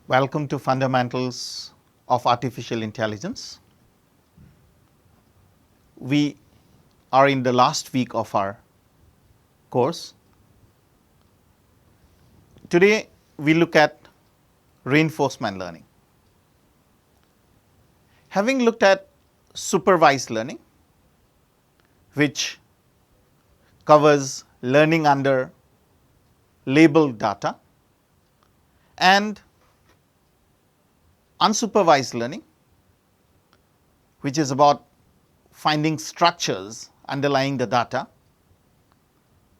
Welcome to Fundamentals of Artificial Intelligence. We are in the last week of our course. Today we look at reinforcement learning. Having looked at supervised learning, which covers learning under labeled data, and unsupervised learning, which is about finding structures underlying the data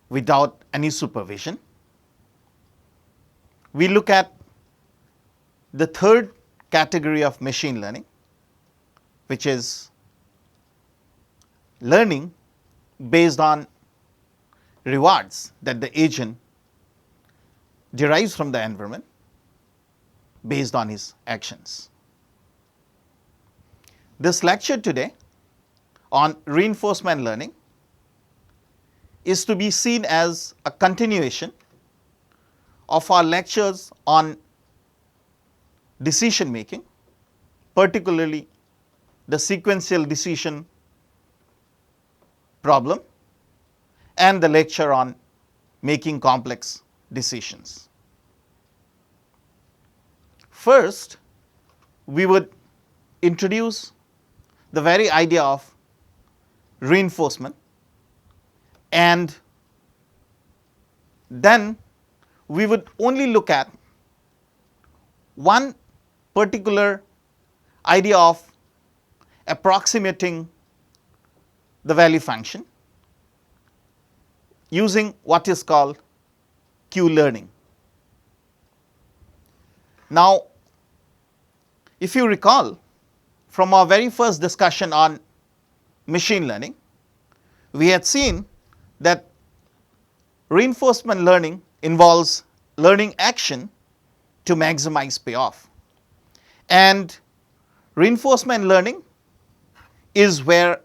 without any supervision. We look at the third category of machine learning, which is learning based on rewards that the agent derives from the environment based on his actions. This lecture today on reinforcement learning is to be seen as a continuation of our lectures on decision making, particularly the sequential decision problem and the lecture on making complex decisions. First, we would introduce the very idea of reinforcement, and then we would only look at one particular idea of approximating the value function using what is called Q-learning. Now, if you recall from our very first discussion on machine learning, we had seen that reinforcement learning involves learning action to maximize payoff. And reinforcement learning is where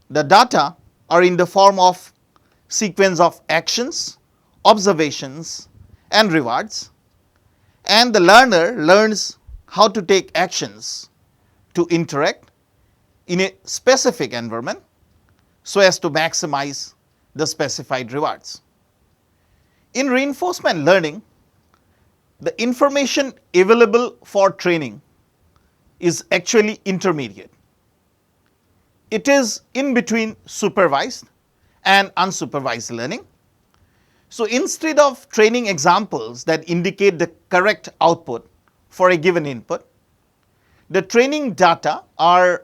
the data are in the form of sequence of actions, observations, and rewards, and the learner learns how to take actions to interact in a specific environment so as to maximize the specified rewards. In reinforcement learning, the information available for training is actually intermediate. It is in between supervised and unsupervised learning. So instead of training examples that indicate the correct output for a given input, the training data are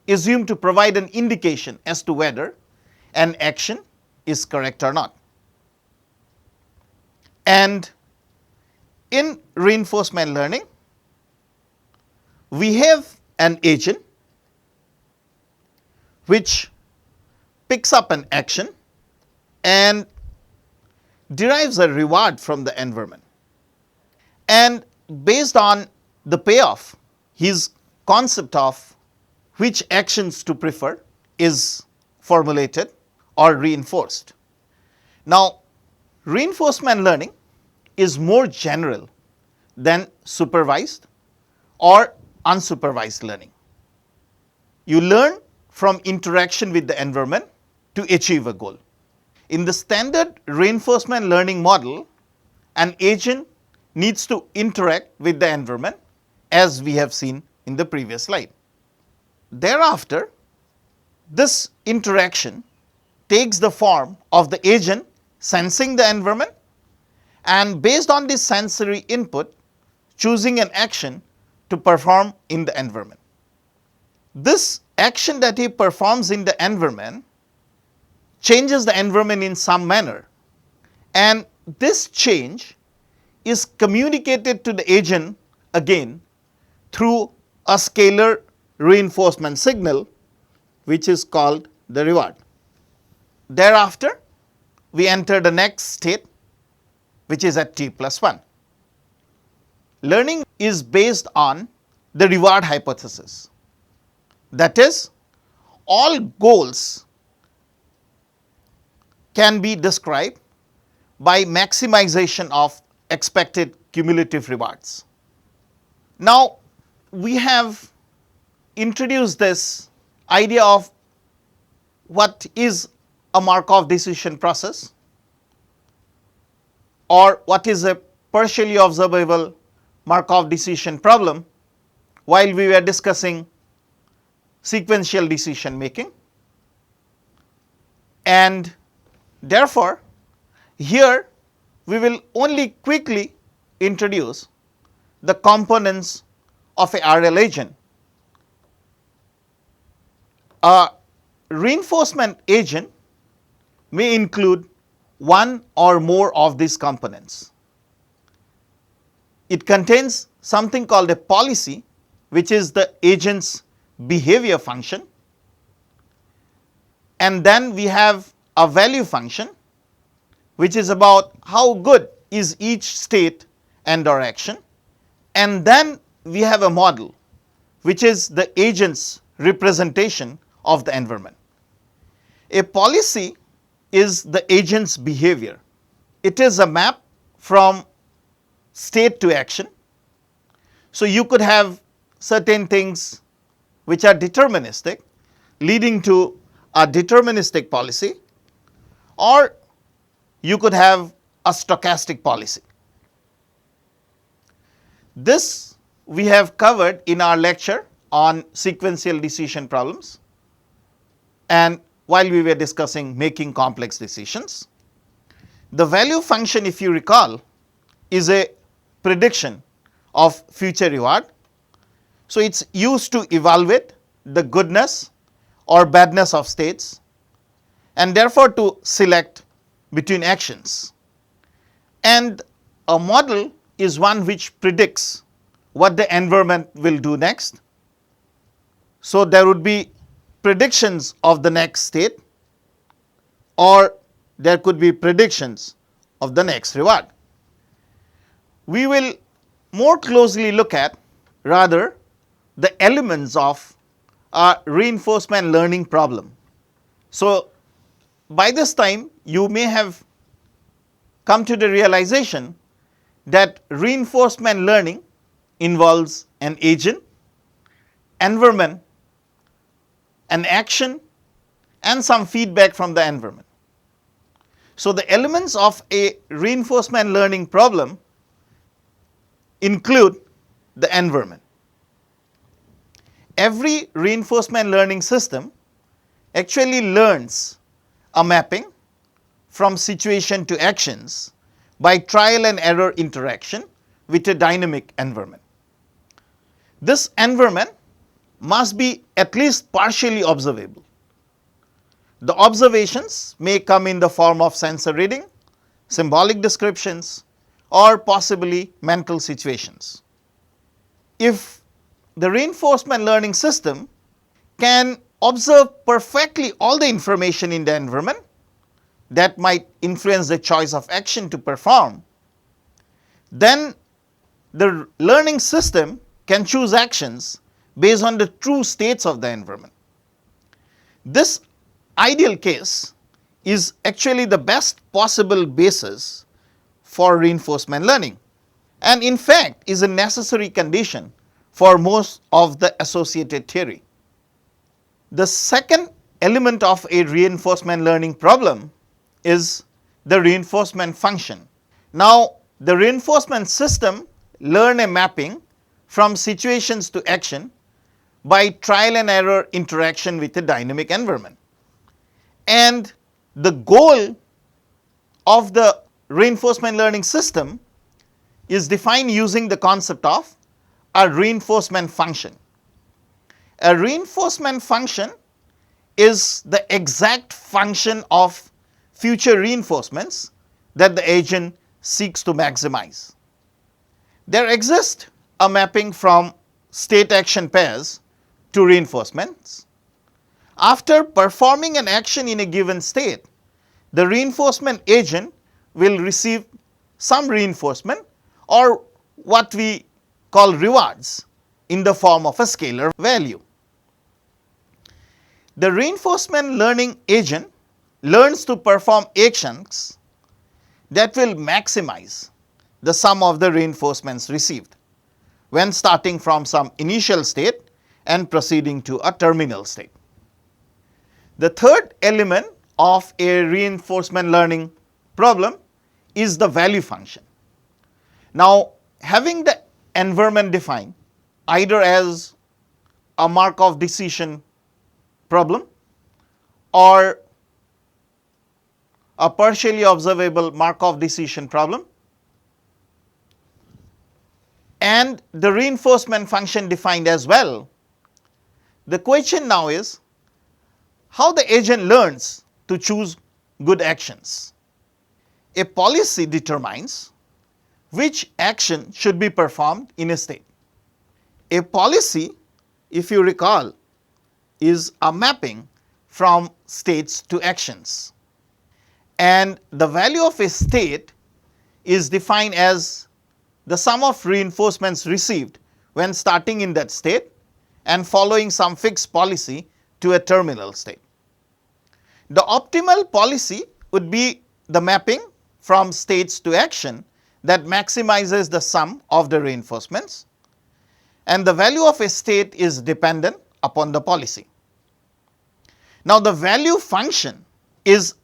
assumed to provide an indication as to whether an action is correct or not. And in reinforcement learning, we have an agent which picks up an action and derives a reward from the environment. And based on the payoff, his concept of which actions to prefer is formulated or reinforced. Now, reinforcement learning is more general than supervised or unsupervised learning. You learn from interaction with the environment to achieve a goal. In the standard reinforcement learning model, an agent needs to interact with the environment, as we have seen in the previous slide. Thereafter, this interaction takes the form of the agent sensing the environment and based on this sensory input, choosing an action to perform in the environment. This action that he performs in the environment changes the environment in some manner, and this change is communicated to the agent again through a scalar reinforcement signal, which is called the reward. Thereafter, we enter the next state, which is at t plus 1. Learning is based on the reward hypothesis. That is, all goals can be described by maximization of expected cumulative rewards. Now, we have introduced this idea of what is a Markov decision process, or what is a partially observable Markov decision problem while we were discussing sequential decision making. And therefore, here we will only quickly introduce the components of a RL agent. A reinforcement agent may include one or more of these components. It contains something called a policy, which is the agent's behavior function, and then we have a value function, which is about how good is each state and or action, and then we have a model, which is the agent's representation of the environment. A policy is the agent's behavior. It is a map from state to action. So, you could have certain things which are deterministic, leading to a deterministic policy, or you could have a stochastic policy. This we have covered in our lecture on sequential decision problems, and while we were discussing making complex decisions. The value function, if you recall, is a prediction of future reward. So, it is used to evaluate the goodness or badness of states, and therefore to select between actions. And a model is one which predicts what the environment will do next. So, there would be predictions of the next state, or there could be predictions of the next reward. We will more closely look at rather the elements of a reinforcement learning problem. So, by this time you may have come to the realization that reinforcement learning involves an agent, environment, an action, and some feedback from the environment. So, the elements of a reinforcement learning problem include the environment. Every reinforcement learning system actually learns a mapping from situation to actions by trial and error interaction with a dynamic environment. This environment must be at least partially observable. The observations may come in the form of sensor reading, symbolic descriptions, or possibly mental situations. If the reinforcement learning system can observe perfectly all the information in the environment that might influence the choice of action to perform, then the learning system can choose actions based on the true states of the environment. This ideal case is actually the best possible basis for reinforcement learning, and in fact is a necessary condition for most of the associated theory. The second element of a reinforcement learning problem is the reinforcement function. Now, the reinforcement system learn a mapping from situations to action by trial and error interaction with a dynamic environment. And the goal of the reinforcement learning system is defined using the concept of a reinforcement function. A reinforcement function is the exact function of future reinforcements that the agent seeks to maximize. There exists a mapping from state action pairs to reinforcements. After performing an action in a given state, the reinforcement agent will receive some reinforcement, or what we call rewards, in the form of a scalar value. The reinforcement learning agent learns to perform actions that will maximize the sum of the reinforcements received. when starting from some initial state and proceeding to a terminal state. The third element of a reinforcement learning problem is the value function. Now, having the environment defined either as a Markov decision problem or a partially observable Markov decision problem, and the reinforcement function defined as well, the question now is how the agent learns to choose good actions. A policy determines which action should be performed in a state. A policy, if you recall, is a mapping from states to actions, and the value of a state is defined as the sum of reinforcements received when starting in that state and following some fixed policy to a terminal state. The optimal policy would be the mapping from states to action that maximizes the sum of the reinforcements, and the value of a state is dependent upon the policy. Now, the value function is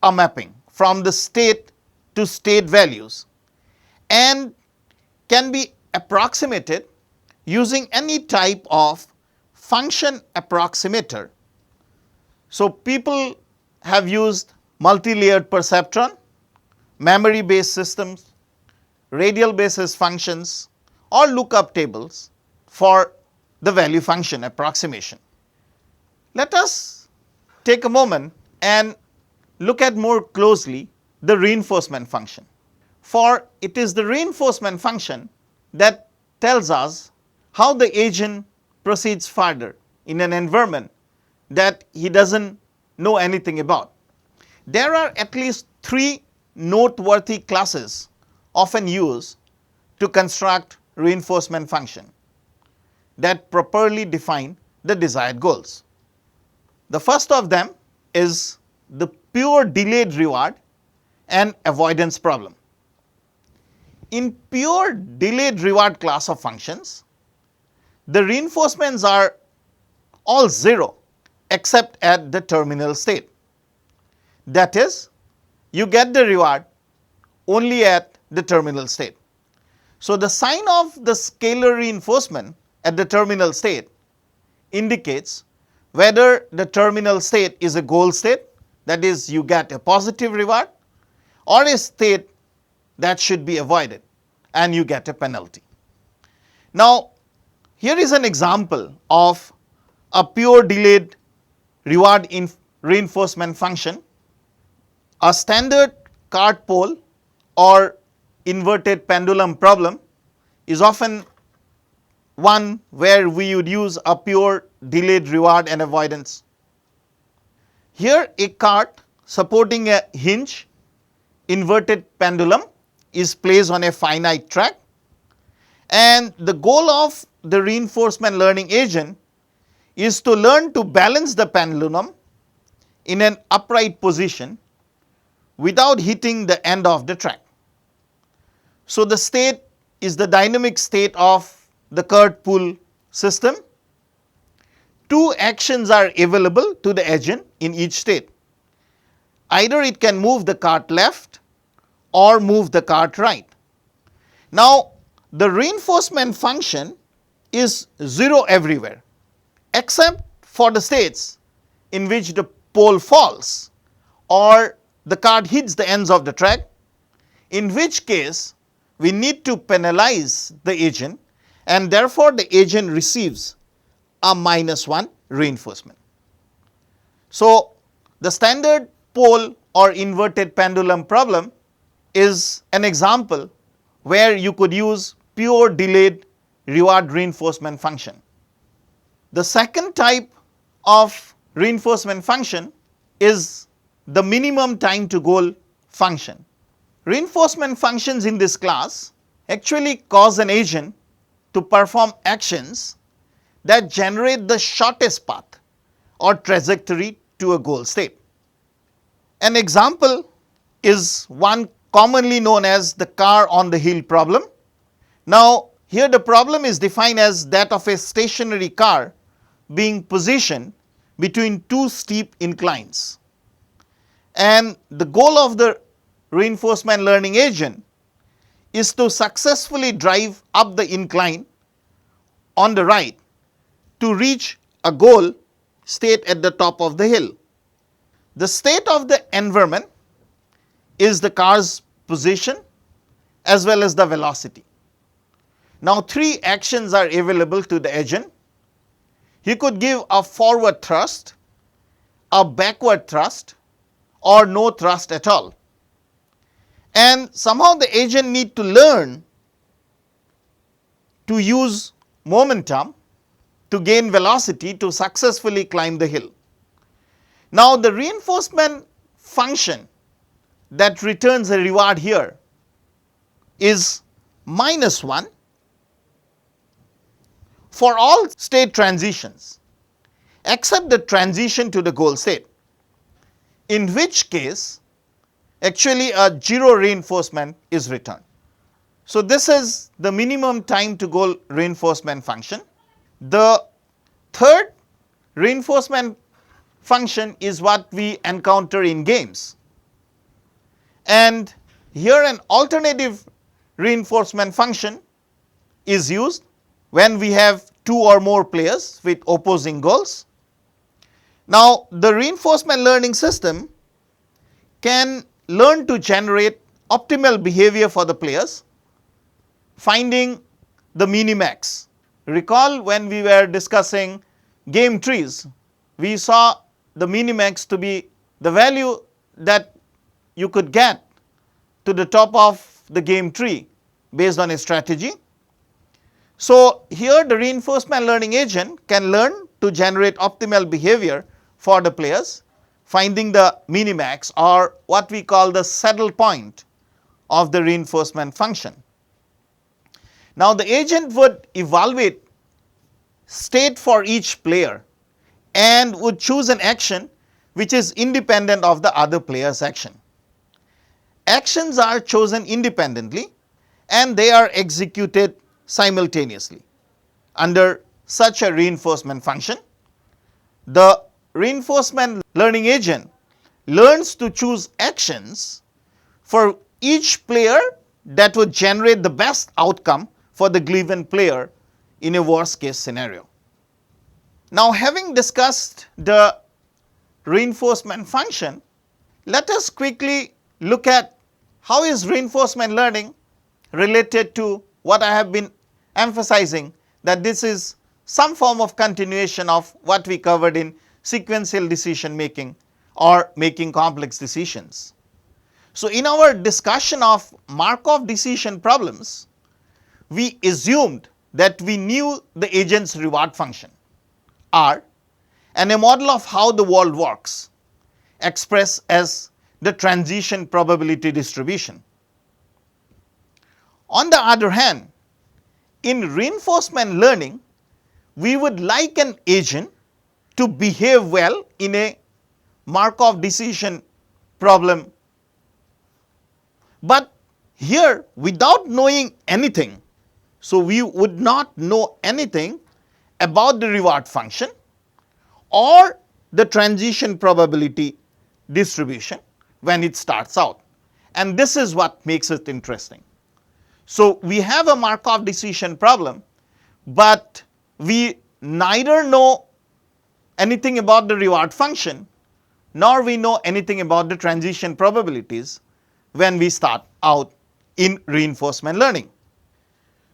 a mapping from the state to state values and can be approximated using any type of function approximator. So, people have used multi-layered perceptron, memory based systems, radial basis functions or lookup tables for the value function approximation. Let us take a moment and look at more closely the reinforcement function, for it is the reinforcement function that tells us how the agent proceeds further in an environment that he does not know anything about. There are at least 3 noteworthy classes often used to construct reinforcement function that properly define the desired goals. The first of them is the pure delayed reward and avoidance problem. In pure delayed reward class of functions, the reinforcements are all 0 except at the terminal state. That is, you get the reward only at the terminal state. So, the sign of the scalar reinforcement at the terminal state indicates whether the terminal state is a goal state, that is you get a positive reward, or a state that should be avoided and you get a penalty. Now, here is an example of a pure delayed reward reinforcement function. A standard cart pole or inverted pendulum problem is often one where we would use a pure delayed reward and avoidance. Here a cart supporting a hinge inverted pendulum is placed on a finite track, and the goal of the reinforcement learning agent is to learn to balance the pendulum in an upright position without hitting the end of the track. So, the state is the dynamic state of the cart pull system. 2 actions are available to the agent in each state. Either it can move the cart left or move the cart right. Now, the reinforcement function is 0 everywhere except for the states in which the pole falls or the cart hits the ends of the track, in which case we need to penalize the agent, and therefore the agent receives a -1 reinforcement. So, the standard pole or inverted pendulum problem is an example where you could use pure delayed reward reinforcement function. The second type of reinforcement function is the minimum time to goal function. Reinforcement functions in this class actually cause an agent to perform actions that generate the shortest path or trajectory to a goal state. An example is one commonly known as the car on the hill problem. Now, Here the problem is defined as that of a stationary car being positioned between two steep inclines. And the goal of the reinforcement learning agent is to successfully drive up the incline on the right to reach a goal state at the top of the hill. The state of the environment is the car's position as well as the velocity. Now, three actions are available to the agent. He could give a forward thrust, a backward thrust, or no thrust at all. And somehow the agent need to learn to use momentum to gain velocity to successfully climb the hill. Now, the reinforcement function that returns a reward here is -1 for all state transitions except the transition to the goal state, in which case actually a 0 reinforcement is returned. So, this is the minimum time to goal reinforcement function. The third reinforcement function is what we encounter in games, and here an alternative reinforcement function is used when we have 2 or more players with opposing goals. Now, the reinforcement learning system can learn to generate optimal behavior for the players, finding the minimax. Recall when we were discussing game trees, we saw the minimax to be the value that you could get to the top of the game tree based on a strategy. So, here the reinforcement learning agent can learn to generate optimal behavior for the players, finding the minimax or what we call the saddle point of the reinforcement function. Now, the agent would evaluate state for each player and would choose an action which is independent of the other player's action. Actions are chosen independently and they are executed simultaneously. Under such a reinforcement function, the reinforcement learning agent learns to choose actions for each player that would generate the best outcome for the given player in a worst case scenario. Now, having discussed the reinforcement function, let us quickly look at how is reinforcement learning related to what I have been emphasizing, that this is some form of continuation of what we covered in sequential decision making or making complex decisions. So, in our discussion of Markov decision problems, we assumed that we knew the agent's reward function R and a model of how the world works expressed as the transition probability distribution. On the other hand, in reinforcement learning, we would like an agent to behave well in a Markov decision problem, but here without knowing anything. So, we would not know anything about the reward function or the transition probability distribution when it starts out, and this is what makes it interesting. So, we have a Markov decision problem, but we neither know anything about the reward function nor we know anything about the transition probabilities when we start out in reinforcement learning.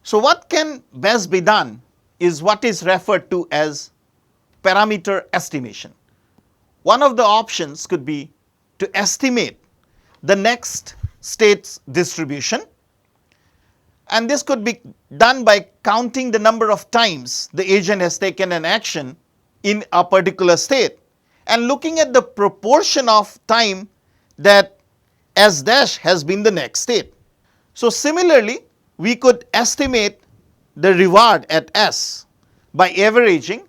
So, what can best be done is what is referred to as parameter estimation. One of the options could be to estimate the next state's distribution, and this could be done by counting the number of times the agent has taken an action in a particular state and looking at the proportion of time that S dash has been the next state. So, similarly, we could estimate the reward at S by averaging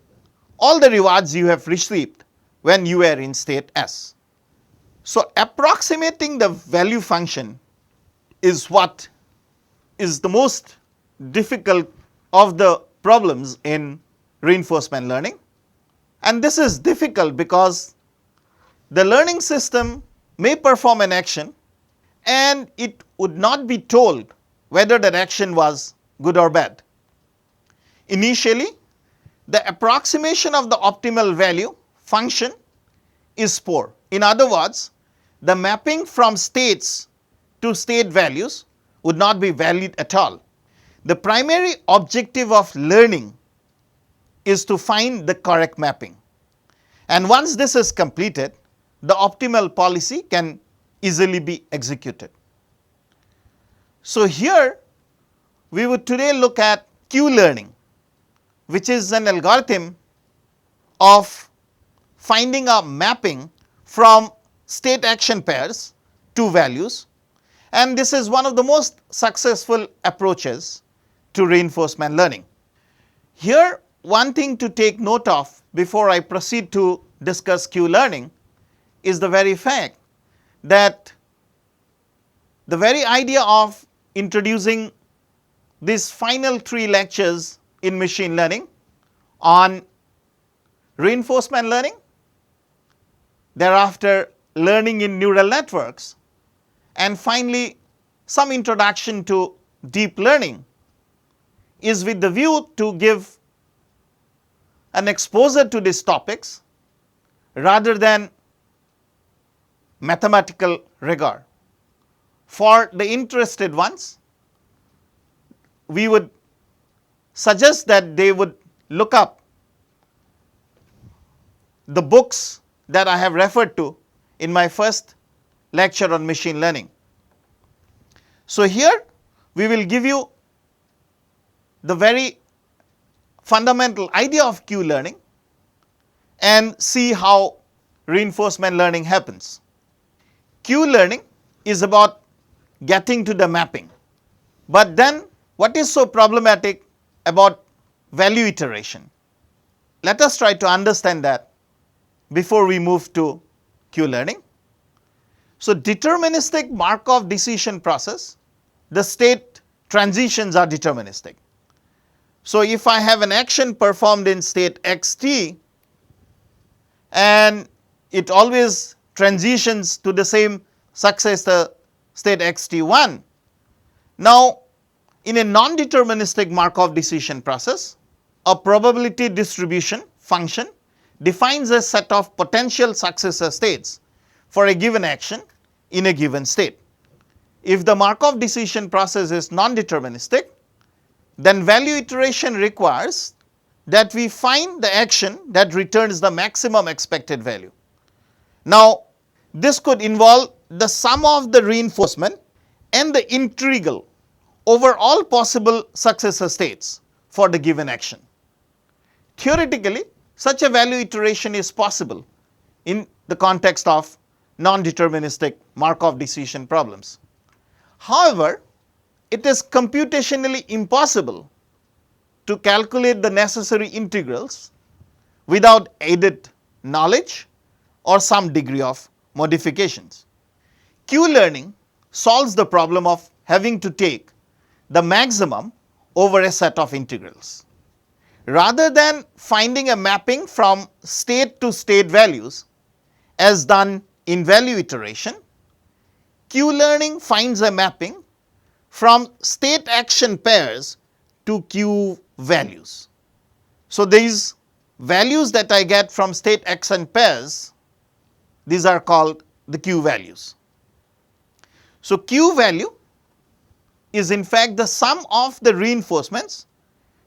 all the rewards you have received when you are in state S. So, approximating the value function is what is the most difficult of the problems in reinforcement learning. And this is difficult because the learning system may perform an action and it would not be told whether that action was good or bad. Initially, the approximation of the optimal value function is poor. In other words, the mapping from states to state values would not be valid at all. The primary objective of learning is to find the correct mapping. And once this is completed, the optimal policy can easily be executed. So here we would today look at Q-learning, which is an algorithm of finding a mapping from state action pairs to values, and this is one of the most successful approaches to reinforcement learning. Here, one thing to take note of before I proceed to discuss Q-learning is the very fact that the very idea of introducing these final 3 lectures in machine learning on reinforcement learning, thereafter learning in neural networks, and finally some introduction to deep learning is with the view to give an exposure to these topics rather than mathematical rigor. For the interested ones, we would suggest that they would look up the books that I have referred to in my first lecture on machine learning. So here we will give you the very fundamental idea of Q-learning and see how reinforcement learning happens. Q-learning is about getting to the mapping, but then what is so problematic about value iteration? Let us try to understand that before we move to Q-learning. So deterministic Markov decision process, the state transitions are deterministic. So if I have an action performed in state xt and it always transitions to the same successor state xt1. Now in a non-deterministic Markov decision process, a probability distribution function defines a set of potential successor states for a given action in a given state. If the Markov decision process is non-deterministic, then value iteration requires that we find the action that returns the maximum expected value. Now this could involve the sum of the reinforcement and the integral over all possible successor states for the given action. Theoretically, such a value iteration is possible in the context of non-deterministic Markov decision problems. However, it is computationally impossible to calculate the necessary integrals without aided knowledge or some degree of modifications. Q-learning solves the problem of having to take the maximum over a set of integrals. Rather than finding a mapping from state to state values as done in value iteration, Q-learning finds a mapping from state action pairs to Q values. So these values that I get from state action pairs, these are called the Q values. So Q value is in fact the sum of the reinforcements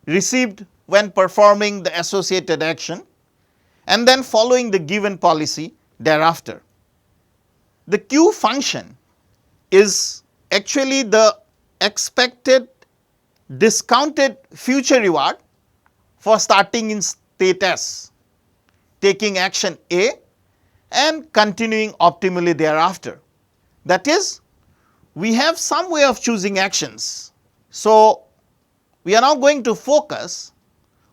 received when performing the associated action and then following the given policy thereafter. The Q function is actually the expected discounted future reward for starting in state S, taking action A and continuing optimally thereafter. That is, we have some way of choosing actions. So we are now going to focus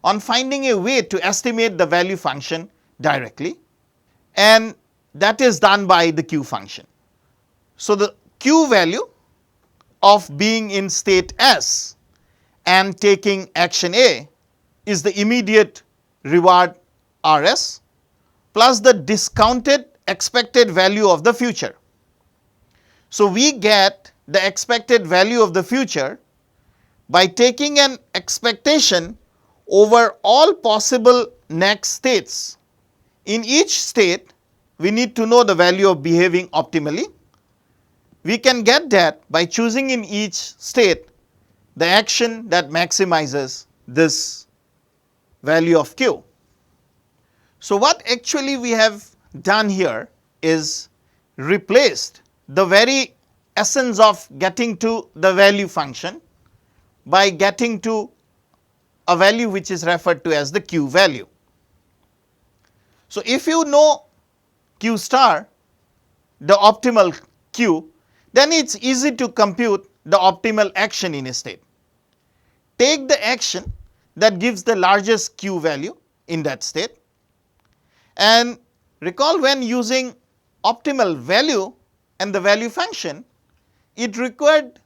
on finding a way to estimate the value function directly, and that is done by the Q function. So the Q value of being in state S and taking action A is the immediate reward RS plus the discounted expected value of the future. So, we get the expected value of the future by taking an expectation over all possible next states. In each state, we need to know the value of behaving optimally. We can get that by choosing in each state the action that maximizes this value of Q. So, what actually we have done here is replaced the very essence of getting to the value function by getting to a value which is referred to as the Q value. So, if you know Q star, the optimal Q, then it is easy to compute the optimal action in a state. Take the action that gives the largest Q value in that state, and recall when using optimal value and the value function, it required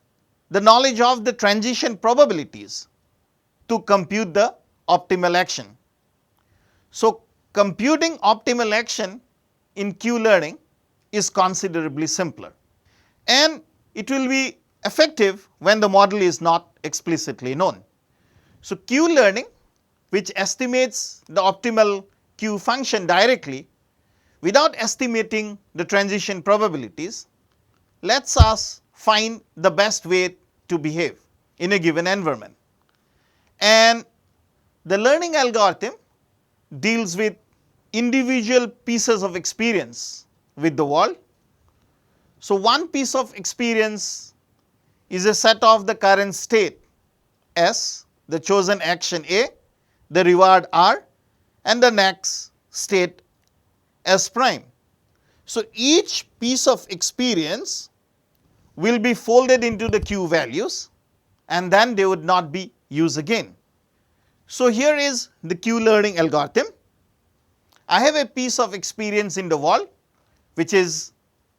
the knowledge of the transition probabilities to compute the optimal action. So, computing optimal action in Q learning is considerably simpler, and it will be effective when the model is not explicitly known. So, Q learning, which estimates the optimal Q function directly without estimating the transition probabilities, lets us find the best way to behave in a given environment. And the learning algorithm deals with individual pieces of experience with the world. So, one piece of experience is a set of the current state S, the chosen action A, the reward R, and the next state S prime. So, each piece of experience will be folded into the Q values, and then they would not be used again. So, here is the Q learning algorithm. I have a piece of experience in the world which is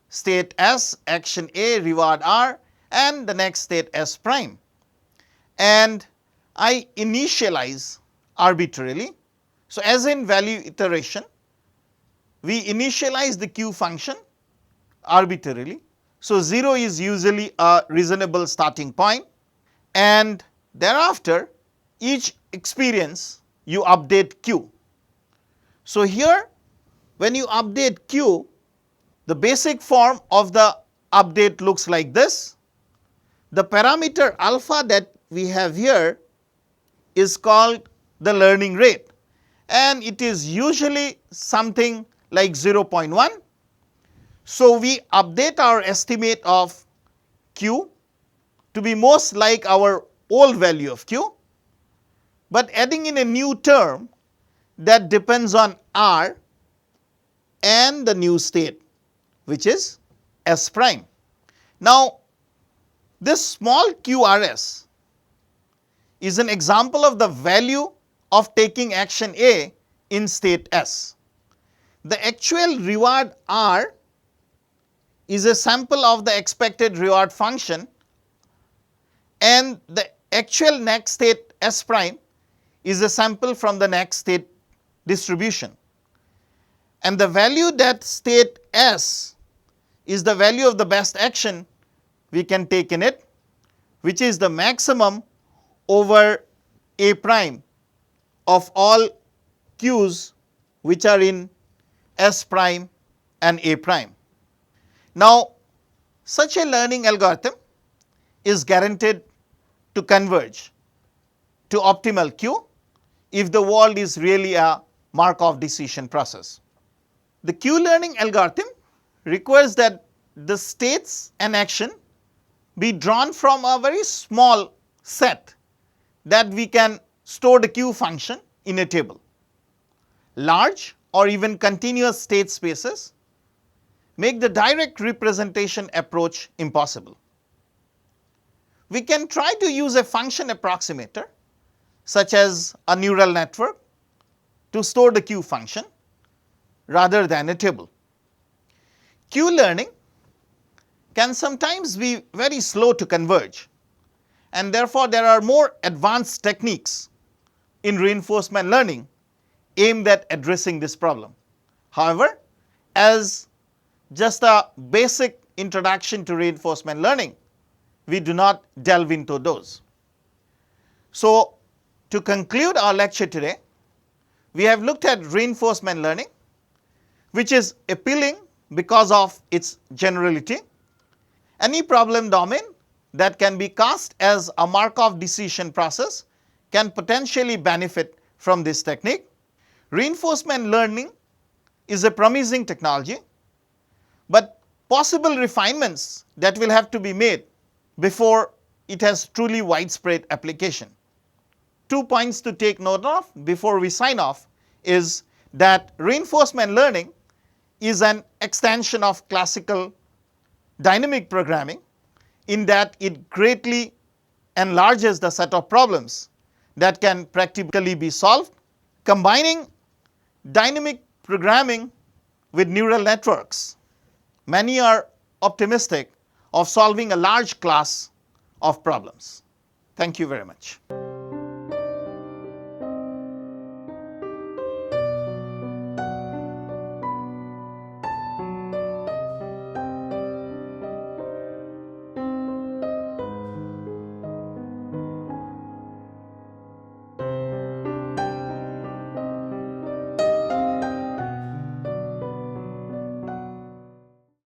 state S, action A, reward R, and the next state S prime, and I initialize arbitrarily. So, as in value iteration, we initialize the Q function arbitrarily. So, 0 is usually a reasonable starting point, and thereafter each experience you update Q. So, here when you update Q, the basic form of the update looks like this. The parameter alpha that we have here is called the learning rate, and it is usually something like 0.1. So, we update our estimate of Q to be most like our old value of Q, but adding in a new term that depends on R and the new state, which is S prime. Now, this small QRS is an example of the value of taking action A in state S. The actual reward R is a sample of the expected reward function, and the actual next state S prime is a sample from the next state distribution. And the value that state S is the value of the best action we can take in it, which is the maximum over A prime of all Q's which are in S prime and A prime. Now, such a learning algorithm is guaranteed to converge to optimal Q if the world is really a Markov decision process. The Q learning algorithm requires that the states and action be drawn from a very small set that we can store the Q function in a table. Large or even continuous state spaces make the direct representation approach impossible. We can try to use a function approximator such as a neural network to store the Q function rather than a table. Q learning can sometimes be very slow to converge, and therefore there are more advanced techniques in reinforcement learning aimed at addressing this problem. However, as just a basic introduction to reinforcement learning, we do not delve into those. So, to conclude our lecture today, we have looked at reinforcement learning, which is appealing because of its generality. Any problem domain that can be cast as a Markov decision process can potentially benefit from this technique. Reinforcement learning is a promising technology, but possible refinements that will have to be made before it has truly widespread application. 2 points to take note of before we sign off is that reinforcement learning is an extension of classical dynamic programming in that it greatly enlarges the set of problems that can practically be solved. Combining dynamic programming with neural networks, many are optimistic of solving a large class of problems. Thank you very much.